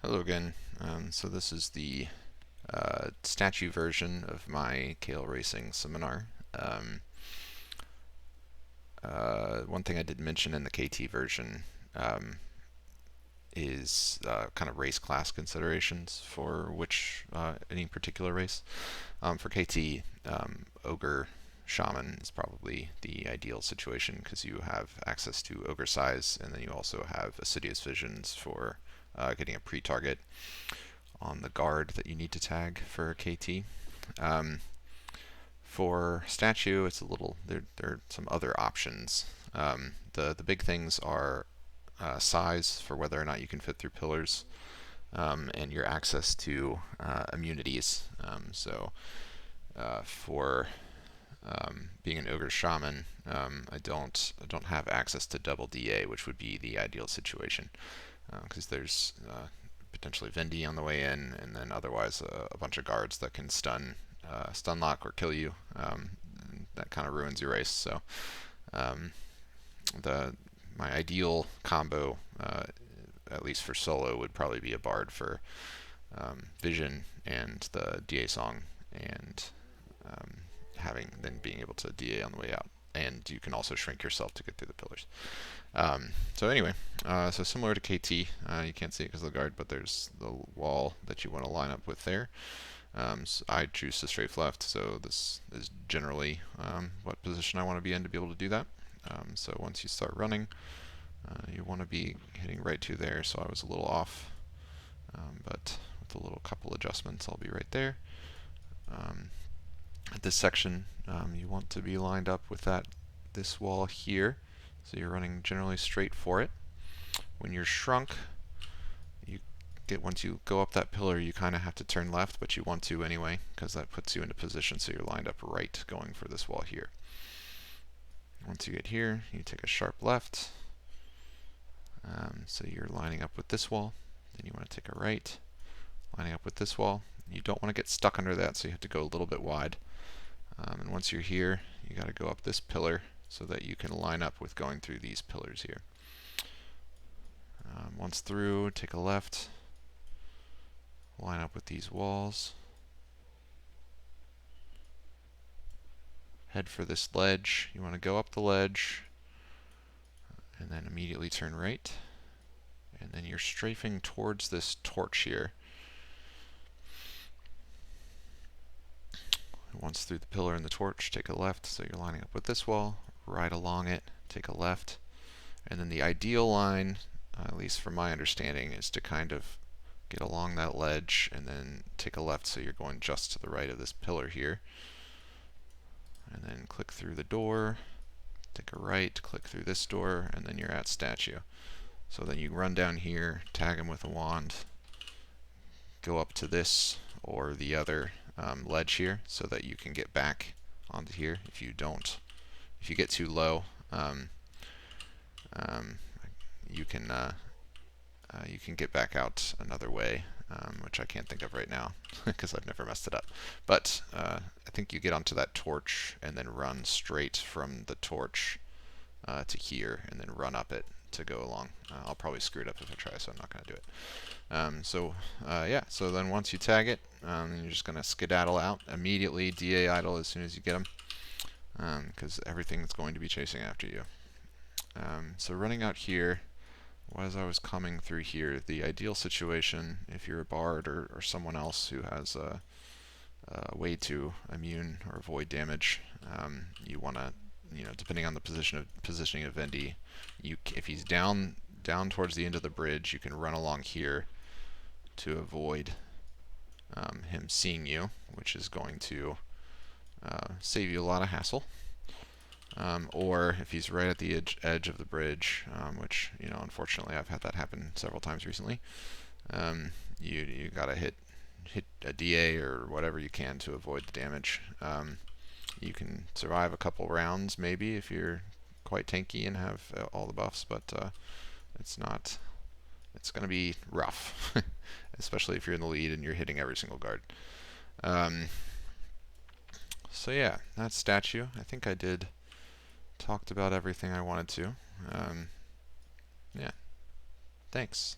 Hello again. So this is the statue version of my Kale Racing seminar. One thing I did mention in the KT version um, is kind of race class considerations for which any particular race. For KT, Ogre Shaman is probably the ideal situation because you have access to Ogre size, and then you also have Assiduous Visions for getting a pre-target on the guard that you need to tag for KT. Um, for statue, it's a little there are some other options. The big things are size for whether or not you can fit through pillars, and your access to immunities. For being an ogre shaman, I don't have access to double DA, which would be the ideal situation because there's potentially Vendi on the way in, and then otherwise a bunch of guards that can stun lock or kill you. That kind of ruins your race. So um, the my ideal combo, at least for solo, would probably be a bard for vision and the DA song, and um, being able to DA on the way out. And you can also shrink yourself to get through the pillars. So anyway, so similar to KT, you can't see it because of the guard, but there's the wall that you want to line up with there. So I choose to strafe left, so this is generally what position I want to be in to be able to do that. So once you start running, you want to be hitting right to there, so I was a little off, but with a little couple adjustments, I'll be right there. At this section, you want to be lined up with this wall here, so you're running generally straight for it. When you're shrunk, once you go up that pillar, you kind of have to turn left, but you want to anyway, because that puts you into position so you're lined up right going for this wall here. Once you get here, you take a sharp left, so you're lining up with this wall. Then you want to take a right, lining up with this wall. You don't want to get stuck under that, so you have to go a little bit wide. And once you're here, you got to go up this pillar so that you can line up with going through these pillars here. Once through, take a left, line up with these walls, head for this ledge. You want to go up the ledge and then immediately turn right, and then you're strafing towards this torch here. Once through the pillar and the torch, take a left, so you're lining up with this wall, right along it, take a left, and then the ideal line, at least from my understanding, is to kind of get along that ledge and then take a left, so you're going just to the right of this pillar here, and then click through the door, take a right, click through this door, and then you're at statue. So then you run down here, tag him with a wand, go up to this or the other ledge here so that you can get back onto here. If you get too low, you can get back out another way, which I can't think of right now because I've never messed it up. But I think you get onto that torch and then run straight from the torch to here, and then run up it to go along. I'll probably screw it up if I try, so I'm not going to do it. So then once you tag it, you're just going to skedaddle out immediately, DA idle as soon as you get them, because everything's going to be chasing after you. So running out here, as I was coming through here, the ideal situation, if you're a bard or someone else who has a way to immune or avoid damage, you want to, depending on the positioning of Vendi, if he's down towards the end of the bridge, you can run along here to avoid him seeing you, which is going to save you a lot of hassle. Or if he's right at the edge of the bridge, which unfortunately I've had that happen several times recently, you gotta hit a DA or whatever you can to avoid the damage. You can survive a couple rounds maybe if you're quite tanky and have all the buffs, but it's going to be rough, especially if you're in the lead and you're hitting every single guard. So yeah, that's statue. I think I talked about everything I wanted to. Yeah, thanks.